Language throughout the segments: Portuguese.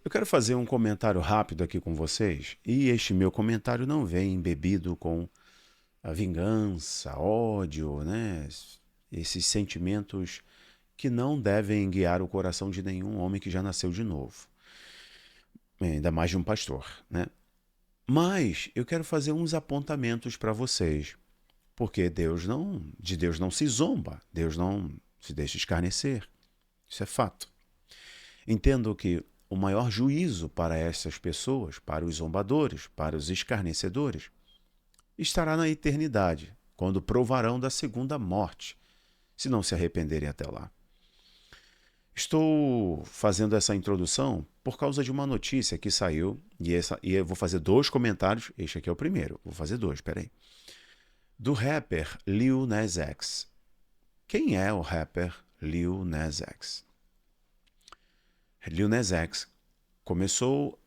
Eu quero fazer um comentário rápido aqui com vocês, e este meu comentário não vem embebido com a vingança, ódio, né? Esses sentimentos que não devem guiar o coração de nenhum homem que já nasceu de novo, ainda mais de um pastor, né? Mas eu quero fazer uns apontamentos para vocês, porque de Deus não se zomba, Deus não se deixa escarnecer. Isso é fato. Entendo que o maior juízo para essas pessoas, para os zombadores, para os escarnecedores, estará na eternidade, quando provarão da segunda morte, se não se arrependerem até lá. Estou fazendo essa introdução por causa de uma notícia que saiu, e eu vou fazer dois comentários. Este aqui é o primeiro, vou fazer dois, peraí. Do rapper Lil Nas X. Quem é o rapper Lil Nas X? Lil Nas X começou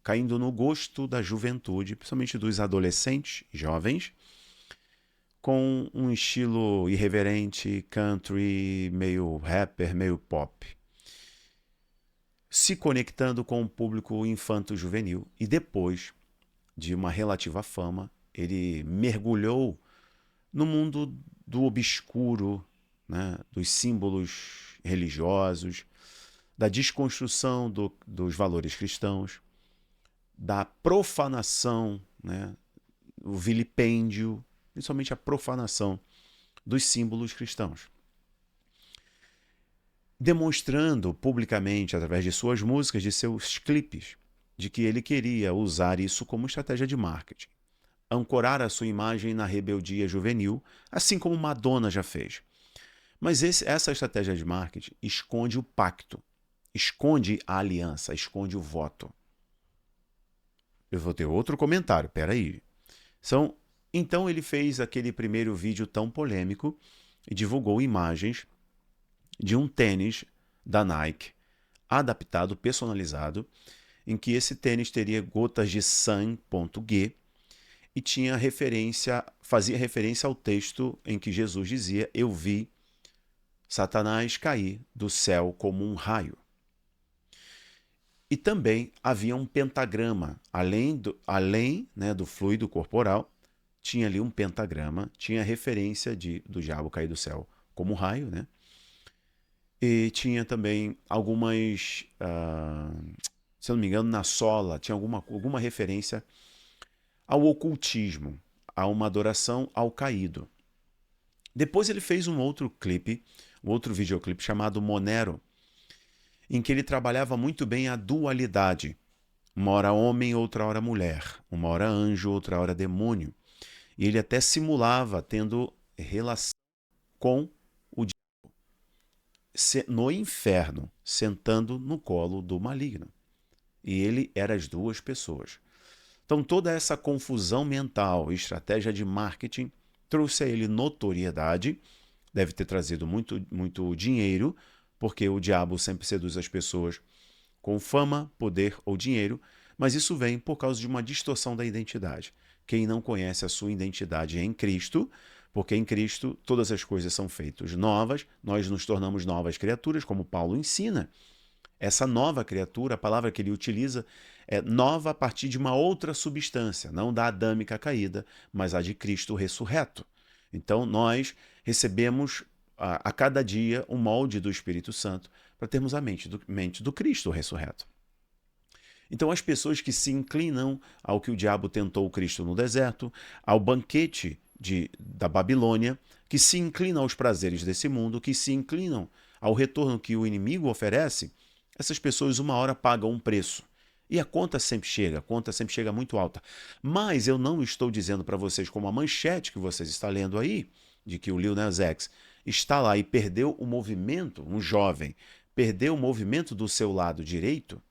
caindo no gosto da juventude, principalmente dos adolescentes jovens, com um estilo irreverente, country, meio rapper, meio pop, se conectando com o público infanto-juvenil. E depois de uma relativa fama, ele mergulhou no mundo do obscuro, né, dos símbolos religiosos, da desconstrução dos valores cristãos, da profanação, né, o vilipêndio, principalmente a profanação dos símbolos cristãos. Demonstrando publicamente, através de suas músicas, de seus clipes, de que ele queria usar isso como estratégia de marketing. Ancorar a sua imagem na rebeldia juvenil, assim como Madonna já fez. Mas essa estratégia de marketing esconde o pacto, esconde a aliança, esconde o voto. Eu vou ter outro comentário, peraí. Então ele fez aquele primeiro vídeo tão polêmico e divulgou imagens de um tênis da Nike, adaptado, personalizado, em que esse tênis teria gotas de sangue.g e fazia referência ao texto em que Jesus dizia: "Eu vi Satanás cair do céu como um raio". E também havia um pentagrama, né, do fluido corporal, tinha ali um pentagrama, tinha referência do diabo cair do céu como um raio, né? E tinha também algumas, se eu não me engano, na sola, tinha alguma referência ao ocultismo, a uma adoração ao caído. Depois ele fez um outro clipe, um outro videoclipe chamado Monero, em que ele trabalhava muito bem a dualidade. Uma hora homem, outra hora mulher. Uma hora anjo, outra hora demônio. E ele até simulava tendo relação com o no inferno, sentando no colo do maligno. E ele era as duas pessoas. Então toda essa confusão mental, estratégia de marketing, trouxe a ele notoriedade, deve ter trazido muito, muito dinheiro, porque o diabo sempre seduz as pessoas com fama, poder ou dinheiro, mas isso vem por causa de uma distorção da identidade. Quem não conhece a sua identidade em Cristo, porque em Cristo todas as coisas são feitas novas, nós nos tornamos novas criaturas, como Paulo ensina. Essa nova criatura, a palavra que ele utiliza, é nova a partir de uma outra substância, não da adâmica caída, mas a de Cristo ressurreto. Então nós recebemos a cada dia o molde do Espírito Santo para termos a mente do Cristo ressurreto. Então as pessoas que se inclinam ao que o diabo tentou o Cristo no deserto, ao banquete da Babilônia, que se inclinam aos prazeres desse mundo, que se inclinam ao retorno que o inimigo oferece, essas pessoas uma hora pagam um preço. E a conta sempre chega muito alta. Mas eu não estou dizendo para vocês, como a manchete que vocês estão lendo aí, de que o Lil Nas X está lá e perdeu o movimento, um jovem, perdeu o movimento do seu lado direito,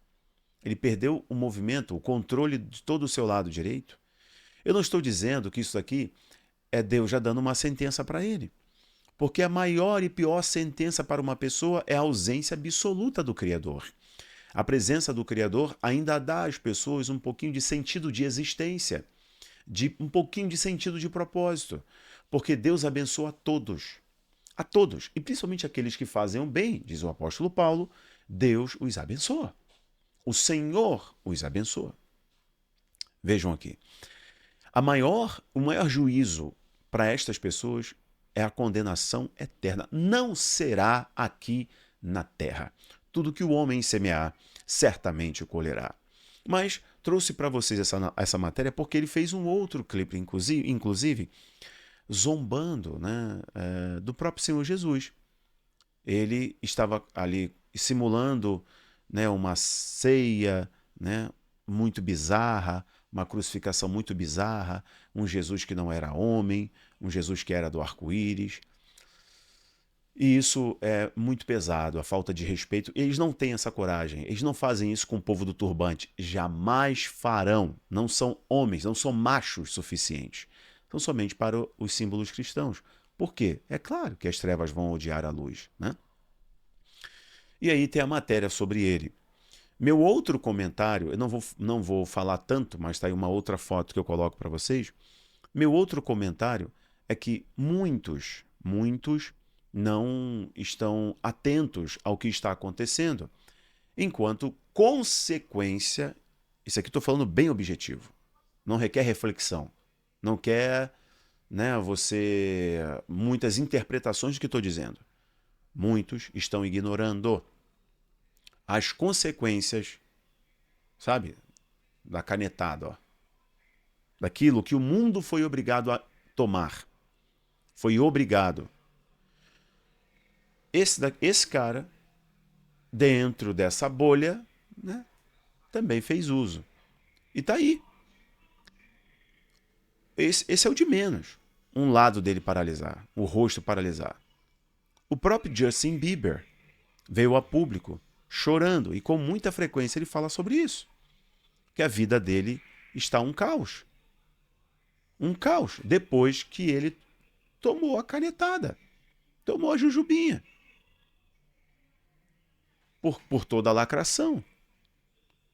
ele perdeu o movimento, o controle de todo o seu lado direito. Eu não estou dizendo que isso aqui é Deus já dando uma sentença para ele. Porque a maior e pior sentença para uma pessoa é a ausência absoluta do Criador. A presença do Criador ainda dá às pessoas um pouquinho de sentido de existência, um pouquinho de sentido de propósito. Porque Deus abençoa a todos, e principalmente aqueles que fazem o bem, diz o apóstolo Paulo, Deus os abençoa. o Senhor os abençoa. Vejam aqui. O maior juízo para estas pessoas é a condenação eterna. Não será aqui na terra. Tudo que o homem semear, certamente o colherá. Mas trouxe para vocês essa matéria porque ele fez um outro clipe, inclusive zombando, né, do próprio Senhor Jesus. Ele estava ali simulando, né, uma ceia, né, muito bizarra, uma crucificação muito bizarra, um Jesus que não era homem, um Jesus que era do arco-íris. E isso é muito pesado, a falta de respeito. Eles não têm essa coragem, eles não fazem isso com o povo do turbante. Jamais farão. Não são homens, não são machos suficientes. São somente para os símbolos cristãos. Por quê? É claro que as trevas vão odiar a luz, né? E aí tem a matéria sobre ele. Meu outro comentário, eu não vou falar tanto, mas está aí uma outra foto que eu coloco para vocês. Meu outro comentário é que muitos não estão atentos ao que está acontecendo, enquanto consequência, isso aqui estou falando bem objetivo, não requer reflexão, não quer, né, muitas interpretações do que estou dizendo. Muitos estão ignorando as consequências, sabe, da canetada, ó, daquilo que o mundo foi obrigado a tomar. Foi obrigado. Esse cara, dentro dessa bolha, né, também fez uso. E tá aí. Esse é o de menos. Um lado dele paralisar, o rosto paralisar. O próprio Justin Bieber veio a público chorando e com muita frequência ele fala sobre isso. Que a vida dele está um caos. Um caos depois que ele tomou a canetada, tomou a jujubinha. Por toda a lacração,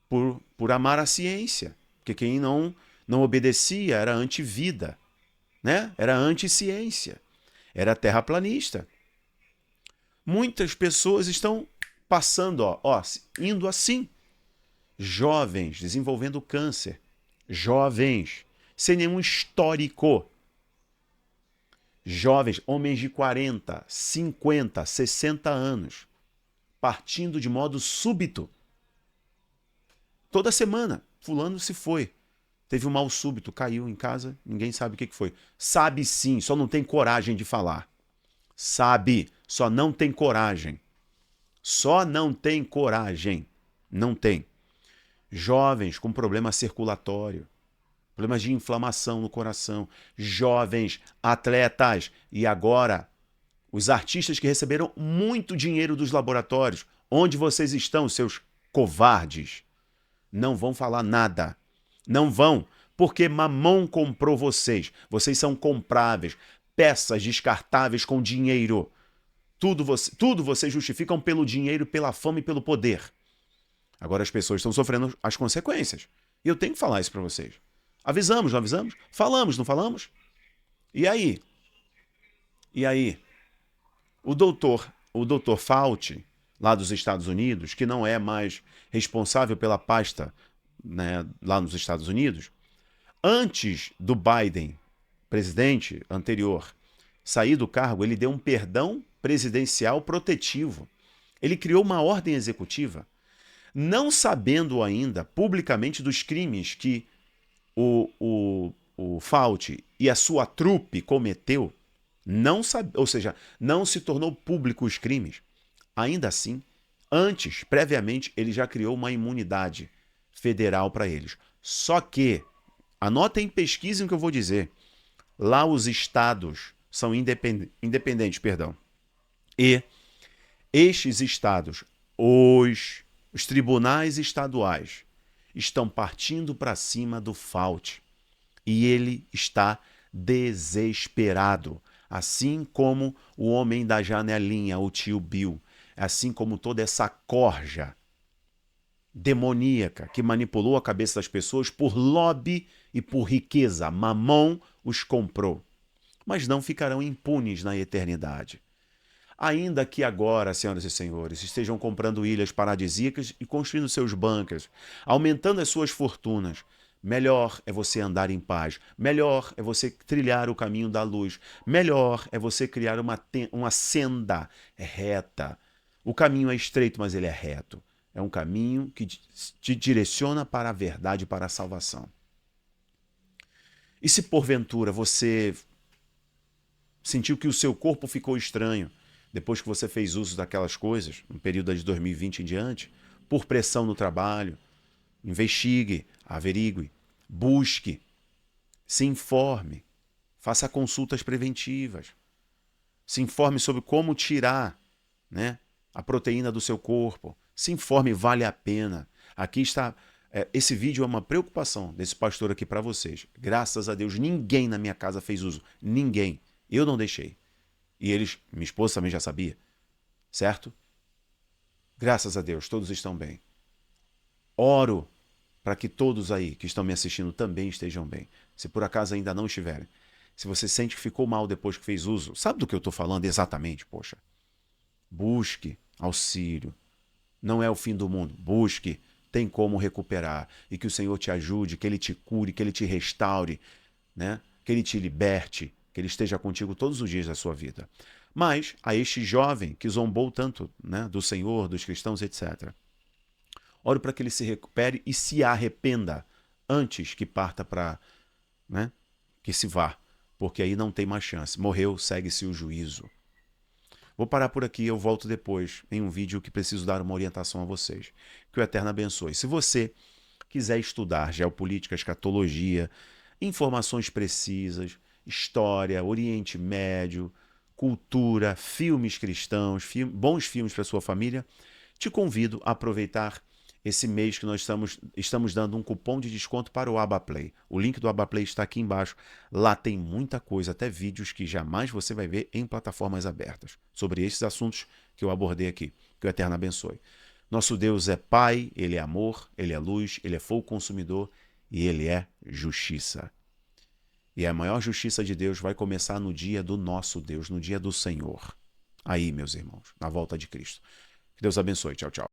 por amar a ciência, porque quem não obedecia era anti-vida, né? Era anti-ciência, era terraplanista. Muitas pessoas estão passando, indo assim, jovens desenvolvendo câncer, jovens sem nenhum histórico, jovens, homens de 40, 50, 60 anos, partindo de modo súbito. Toda semana, fulano se foi. Teve um mal súbito, caiu em casa, ninguém sabe o que foi. Sabe sim, só não tem coragem de falar. Sabe, só não tem coragem. Só não tem coragem. Não tem. Jovens com problema circulatório, problemas de inflamação no coração, jovens, atletas, e agora os artistas que receberam muito dinheiro dos laboratórios. Onde vocês estão, seus covardes? Não vão falar nada. Não vão, porque Mamon comprou vocês. Vocês são compráveis, peças descartáveis com dinheiro. Tudo vocês justificam pelo dinheiro, pela fama e pelo poder. Agora as pessoas estão sofrendo as consequências. E eu tenho que falar isso para vocês. Avisamos, não avisamos? Falamos, não falamos? E aí? E aí? O doutor Fauci, lá dos Estados Unidos, que não é mais responsável pela pasta, né, lá nos Estados Unidos, antes do Biden, presidente anterior, sair do cargo, ele deu um perdão presidencial protetivo. Ele criou uma ordem executiva, não sabendo ainda publicamente dos crimes que o Fauci e a sua trupe cometeu. Não sabe, ou seja, não se tornou público os crimes. Ainda assim, antes, previamente, ele já criou uma imunidade federal para eles. Só que, anotem, pesquisem o que eu vou dizer. Lá os estados são independentes, e estes estados, os tribunais estaduais, estão partindo para cima do Fauci. E ele está desesperado. Assim como o homem da janelinha, o tio Bill, assim como toda essa corja demoníaca que manipulou a cabeça das pessoas por lobby e por riqueza. Mamon os comprou. Mas não ficarão impunes na eternidade. Ainda que agora, senhoras e senhores, estejam comprando ilhas paradisíacas e construindo seus bunkers, aumentando as suas fortunas, melhor é você andar em paz, melhor é você trilhar o caminho da luz, melhor é você criar uma senda reta. O caminho é estreito, mas ele é reto. É um caminho que te direciona para a verdade, para a salvação. E se porventura você sentiu que o seu corpo ficou estranho depois que você fez uso daquelas coisas, no período de 2020 em diante, por pressão no trabalho, investigue, averigue, busque, se informe, faça consultas preventivas, se informe sobre como tirar, né, a proteína do seu corpo, se informe, vale a pena. Aqui está, esse vídeo é uma preocupação desse pastor aqui para vocês. Graças a Deus, ninguém na minha casa fez uso, ninguém. Eu não deixei. E minha esposa também já sabia, certo? Graças a Deus, todos estão bem. Oro para que todos aí que estão me assistindo também estejam bem. Se por acaso ainda não estiverem. Se você sente que ficou mal depois que fez uso, sabe do que eu estou falando exatamente, poxa? Busque auxílio. Não é o fim do mundo. Busque. Tem como recuperar. E que o Senhor te ajude, que Ele te cure, que Ele te restaure, né? Que Ele te liberte, que Ele esteja contigo todos os dias da sua vida. Mas a este jovem que zombou tanto, né, do Senhor, dos cristãos, etc. Oro para que ele se recupere e se arrependa antes que parta para, né, que se vá, porque aí não tem mais chance. Morreu, segue-se o juízo. Vou parar por aqui, eu volto depois em um vídeo que preciso dar uma orientação a vocês. Que o Eterno abençoe. Se você quiser estudar geopolítica, escatologia, informações precisas, história, Oriente Médio, cultura, filmes cristãos, bons filmes para sua família, te convido a aproveitar esse mês que nós estamos dando um cupom de desconto para o Abaplay. O link do Abaplay está aqui embaixo. Lá tem muita coisa, até vídeos que jamais você vai ver em plataformas abertas, sobre esses assuntos que eu abordei aqui. Que o Eterno abençoe. Nosso Deus é Pai, Ele é amor, Ele é luz, Ele é fogo consumidor e Ele é justiça. E a maior justiça de Deus vai começar no dia do nosso Deus, no dia do Senhor. Aí, meus irmãos, na volta de Cristo. Que Deus abençoe. Tchau, tchau.